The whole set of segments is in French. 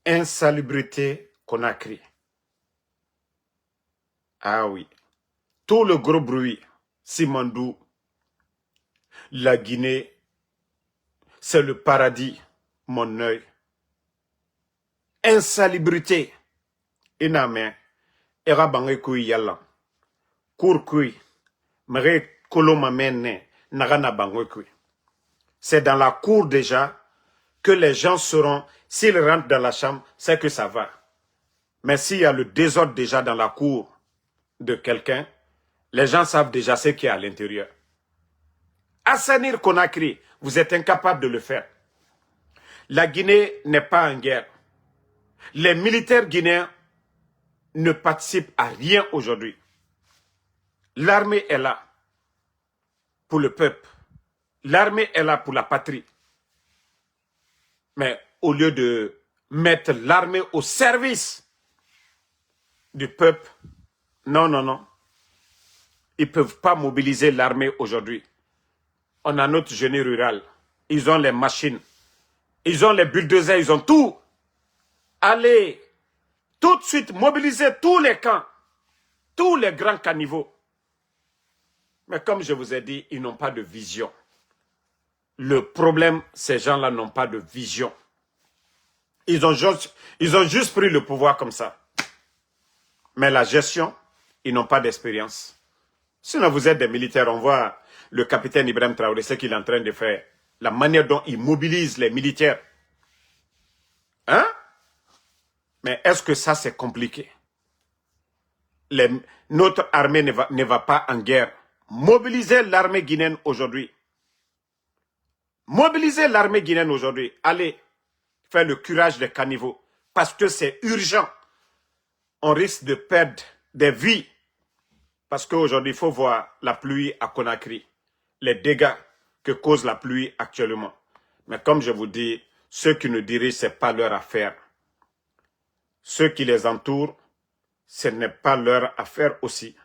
Insalubrité Conakry. Ah oui. Tout le gros bruit, Simandou, la Guinée, c'est le paradis, mon œil. Insalubrité. Iname, era bange kui yalla. Kour kui, mre koloma mene, nagana bange kui. C'est dans la cour déjà que les gens sauront, s'ils rentrent dans la chambre, c'est que ça va. Mais s'il y a le désordre déjà dans la cour de quelqu'un, les gens savent déjà ce qu'il y a à l'intérieur. Assainir Conakry, vous êtes incapable de le faire. La Guinée n'est pas en guerre. Les militaires guinéens ne participent à rien aujourd'hui. L'armée est là pour le peuple. L'armée est là pour la patrie. Mais au lieu de mettre l'armée au service du peuple, non, non, non. Ils ne peuvent pas mobiliser l'armée aujourd'hui. On a notre génie rural. Ils ont les machines. Ils ont les bulldozers, ils ont tout. Allez, tout de suite, mobiliser tous les camps. Tous les grands caniveaux. Mais comme je vous ai dit, ils n'ont pas de vision. Le problème, ces gens-là n'ont pas de vision. Ils ont juste pris le pouvoir comme ça. Mais la gestion, ils n'ont pas d'expérience. Sinon, vous êtes des militaires, on voit le capitaine Ibrahim Traoré, ce qu'il est en train de faire. La manière dont il mobilise les militaires. Hein? Mais est-ce que ça, c'est compliqué? Notre armée ne va pas en guerre. Mobilisez l'armée guinéenne aujourd'hui. Mobilisez l'armée guinéenne aujourd'hui. Allez faire le curage des caniveaux. Parce que c'est urgent. On risque de perdre des vies. Parce qu'aujourd'hui, il faut voir la pluie à Conakry. Les dégâts que cause la pluie actuellement. Mais comme je vous dis, ceux qui nous dirigent, ce n'est pas leur affaire. Ceux qui les entourent, ce n'est pas leur affaire aussi.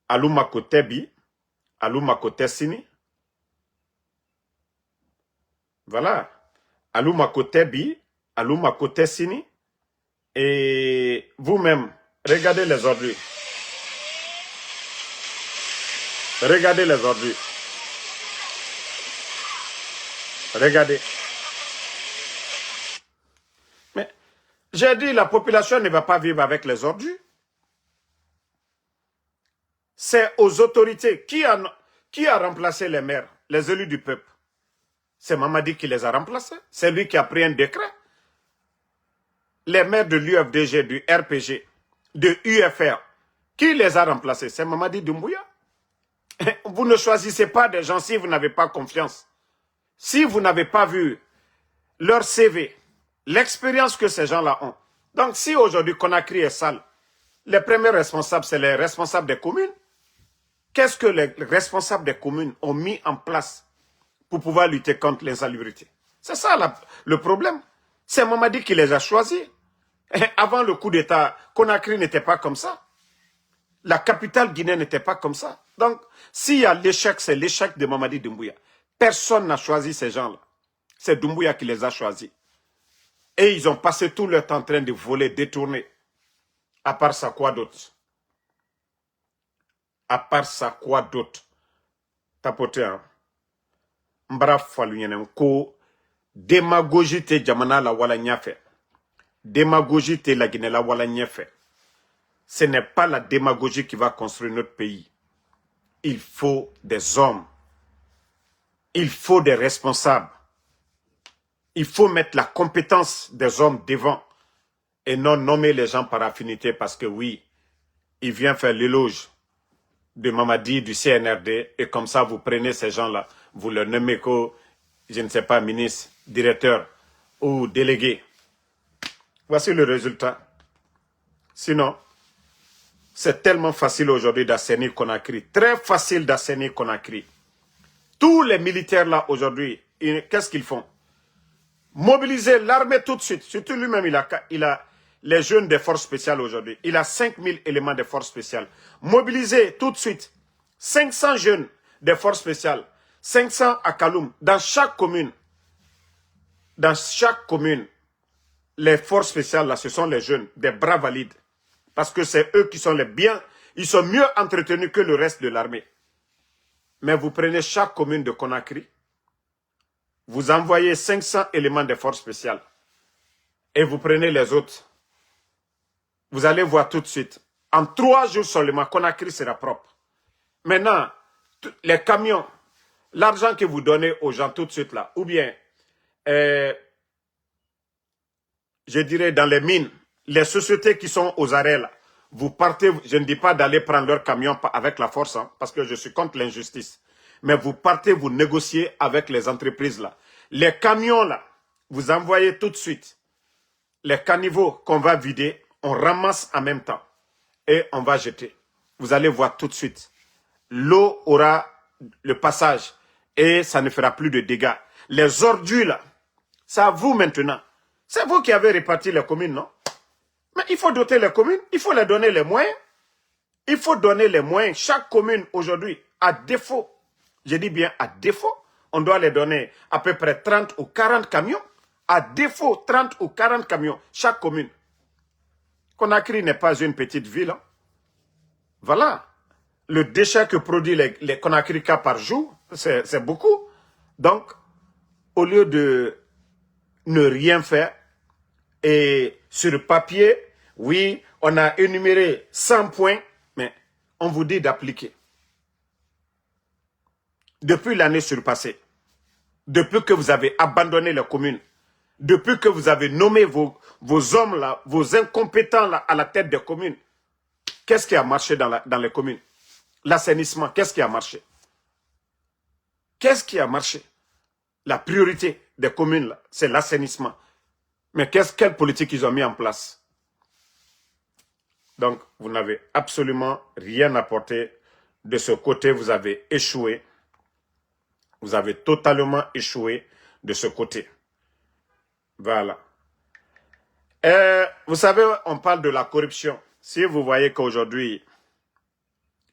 Alouma Kotebi, Alouma Kotesini. Voilà. Alouma Kotebi, Alouma Kotesini. Et vous-même, regardez les ordures. Regardez les ordures. Regardez. Mais j'ai dit, la population ne va pas vivre avec les ordures. C'est aux autorités. Qui a remplacé les maires, les élus du peuple? C'est Mamadi qui les a remplacés. C'est lui qui a pris un décret. Les maires de l'UFDG, du RPG, de UFR, qui les a remplacés? C'est Mamadi Doumbouya. Vous ne choisissez pas des gens si vous n'avez pas confiance. Si vous n'avez pas vu leur CV, l'expérience que ces gens-là ont. Donc si aujourd'hui Conakry est sale, les premiers responsables, c'est les responsables des communes. Qu'est-ce que les responsables des communes ont mis en place pour pouvoir lutter contre l'insalubrité? C'est ça le problème. C'est Mamadi qui les a choisis. Et avant le coup d'État, Conakry n'était pas comme ça. La capitale guinéenne n'était pas comme ça. Donc, s'il y a l'échec, c'est l'échec de Mamadi Doumbouya. Personne n'a choisi ces gens-là. C'est Doumbouya qui les a choisis. Et ils ont passé tout leur temps en train de voler, détourner. À part ça, quoi d'autre? À part ça, quoi d'autre? Tapote, hein? Mbra falunyenen ko démagogie te jamana la wala nyafe. Démagogie te la Guinée la wala nyafe. Ce n'est pas la démagogie qui va construire notre pays. Il faut des hommes. Il faut des responsables. Il faut mettre la compétence des hommes devant et non nommer les gens par affinité parce que oui, il vient faire l'éloge de Mamadi, du CNRD et comme ça vous prenez ces gens-là, vous leur nommez que, je ne sais pas, ministre, directeur ou délégué. Voici le résultat. Sinon, c'est tellement facile aujourd'hui d'assainir Conakry. Très facile d'assainir Conakry. Tous les militaires là aujourd'hui, qu'est-ce qu'ils font? Mobiliser l'armée tout de suite. Surtout lui-même, il a les jeunes des forces spéciales aujourd'hui. Il a 5000 éléments de forces spéciales. Mobiliser tout de suite 500 jeunes des forces spéciales. 500 à Kaloum, dans chaque commune. Dans chaque commune. les forces spéciales, là, ce sont les jeunes, des bras valides. Parce que c'est eux qui sont les biens, ils sont mieux entretenus que le reste de l'armée. Mais vous prenez chaque commune de Conakry, vous envoyez 500 éléments des forces spéciales et vous prenez les autres. Vous allez voir tout de suite. En 3 jours seulement, Conakry sera propre. Maintenant, les camions, l'argent que vous donnez aux gens tout de suite là, ou bien, je dirais dans les mines, les sociétés qui sont aux arrêts là, vous partez, je ne dis pas d'aller prendre leur camion avec la force, hein, parce que je suis contre l'injustice. Mais vous partez, vous négociez avec les entreprises là. Les camions là, vous envoyez tout de suite. Les caniveaux qu'on va vider, on ramasse en même temps. Et on va jeter. Vous allez voir tout de suite. L'eau aura le passage et ça ne fera plus de dégâts. Les ordures là, c'est à vous maintenant. C'est vous qui avez réparti les communes, non? Mais il faut doter les communes, il faut leur donner les moyens. Il faut donner les moyens. Chaque commune aujourd'hui, à défaut, je dis bien à défaut, on doit les donner à peu près 30 ou 40 camions. À défaut, 30 ou 40 camions, chaque commune. Conakry n'est pas une petite ville. Hein. Voilà. Le déchet que produit les Conakry par jour, c'est beaucoup. Donc, au lieu de ne rien faire, et sur le papier, oui, on a énuméré 100 points, mais on vous dit d'appliquer. Depuis l'année surpassée, depuis que vous avez abandonné les communes, depuis que vous avez nommé vos hommes là, vos incompétents là à la tête des communes, qu'est-ce qui a marché dans les communes? L'assainissement, qu'est-ce qui a marché? Qu'est-ce qui a marché? La priorité des communes là, c'est l'assainissement. Mais quelle politique ils ont mis en place? Donc, vous n'avez absolument rien apporté. De ce côté, vous avez échoué. Vous avez totalement échoué de ce côté. Voilà. Vous savez, on parle de la corruption. Si vous voyez qu'aujourd'hui,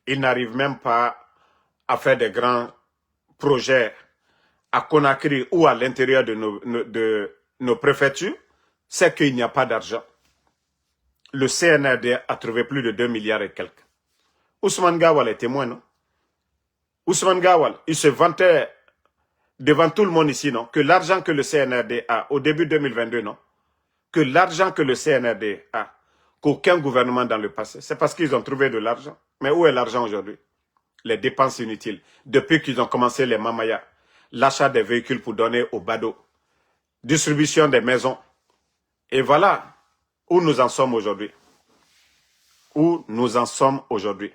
ils n'arrivent même pas à faire des grands projets à Conakry ou à l'intérieur de nos préfectures, c'est qu'il n'y a pas d'argent. Le CNRD a trouvé plus de 2 milliards et quelques. Ousmane Gawal est témoin, non? Ousmane Gawal, il se vantait devant tout le monde ici, non? Que l'argent que le CNRD a au début 2022, non? Que l'argent que le CNRD a, qu'aucun gouvernement dans le passé, c'est parce qu'ils ont trouvé de l'argent. Mais où est l'argent aujourd'hui? Les dépenses inutiles. Depuis qu'ils ont commencé les mamayas, l'achat des véhicules pour donner aux badauds, distribution des maisons. Et voilà où nous en sommes aujourd'hui. Où nous en sommes aujourd'hui.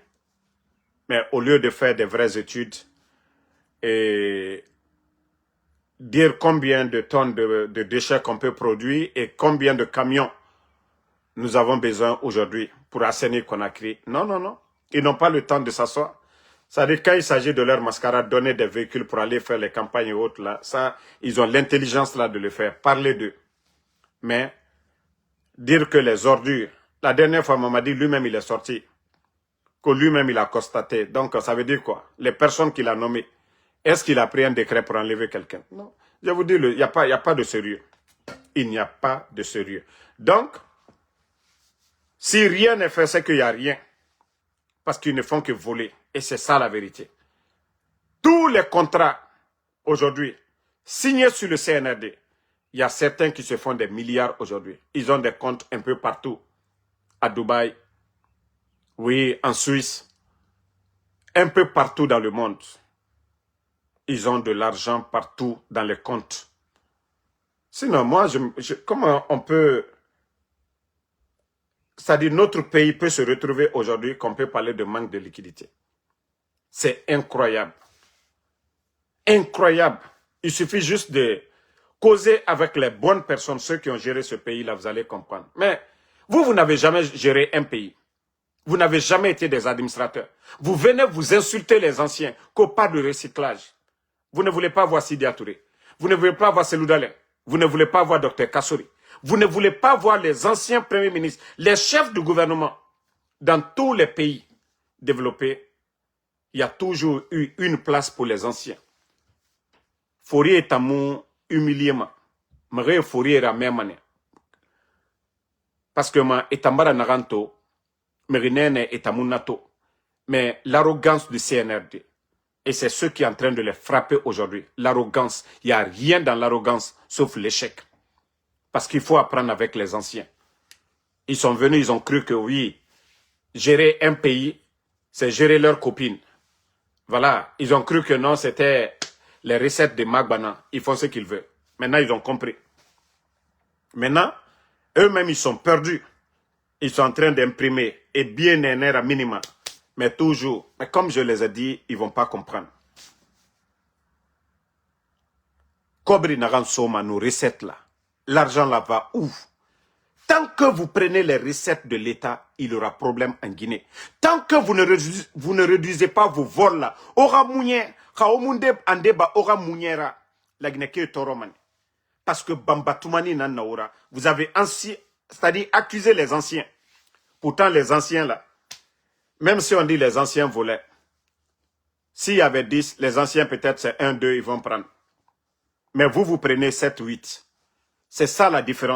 Mais au lieu de faire des vraies études et dire combien de tonnes de déchets qu'on peut produire et combien de camions nous avons besoin aujourd'hui pour assainir Conakry. Non, non, non. Ils n'ont pas le temps de s'asseoir. C'est-à-dire quand il s'agit de leur mascarade, donner des véhicules pour aller faire les campagnes et autres, là, ça, ils ont l'intelligence là de le faire. Parler d'eux. Mais dire que les ordures, la dernière fois, m'a dit, lui-même, il est sorti. Que lui-même, il a constaté. Donc, ça veut dire quoi? Les personnes qu'il a nommées, est-ce qu'il a pris un décret pour enlever quelqu'un? Non. Je vous dis, il n'y a pas de sérieux. Il n'y a pas de sérieux. Donc, si rien n'est fait, c'est qu'il n'y a rien. Parce qu'ils ne font que voler. Et c'est ça la vérité. Tous les contrats, aujourd'hui, signés sur le CNRD, il y a certains qui se font des milliards aujourd'hui. Ils ont des comptes un peu partout. À Dubaï, oui, en Suisse, un peu partout dans le monde. Ils ont de l'argent partout dans les comptes. Sinon, moi, comment on peut... C'est-à-dire, notre pays peut se retrouver aujourd'hui qu'on peut parler de manque de liquidité. C'est incroyable. Incroyable. Il suffit juste de causer avec les bonnes personnes, ceux qui ont géré ce pays-là, vous allez comprendre. Mais vous n'avez jamais géré un pays. Vous n'avez jamais été des administrateurs. Vous venez vous insulter les anciens, qu'au pas de recyclage. Vous ne voulez pas voir Sidi Touré. Vous ne voulez pas voir Selou Dalein. Vous ne voulez pas voir Dr Kassouri. Vous ne voulez pas voir les anciens premiers ministres, les chefs du gouvernement. Dans tous les pays développés, il y a toujours eu une place pour les anciens. Fourier est amour humiliement. Marie Fourier est la même année. Parce que ma etambara naranto, merinene etamunato. Mais l'arrogance du CNRD, et c'est ce qui est en train de les frapper aujourd'hui. L'arrogance, il n'y a rien dans l'arrogance sauf l'échec. Parce qu'il faut apprendre avec les anciens. Ils sont venus, ils ont cru que oui, gérer un pays, c'est gérer leurs copines. Voilà, ils ont cru que non, c'était les recettes de Magbana. Ils font ce qu'ils veulent. Maintenant, ils ont compris. Maintenant, eux-mêmes, ils sont perdus. Ils sont en train d'imprimer et bien à minima. Mais toujours, mais comme je les ai dit, ils ne vont pas comprendre. Kobri Naran Soma, nos recettes là, l'argent là va où? Tant que vous prenez les recettes de l'État, il y aura problème en Guinée. Tant que vous ne réduisez pas vos vols là, aura mounye, kaomunde andeba aura mouniera, la Guinée qui est toromani. Parce que Bambatoumani Nanaora, vous avez ainsi, c'est-à-dire accusé les anciens. Pourtant les anciens là, même si on dit les anciens volaient, s'il y avait 10, les anciens peut-être c'est 1, 2, ils vont prendre. Mais vous prenez 7, 8. C'est ça la différence.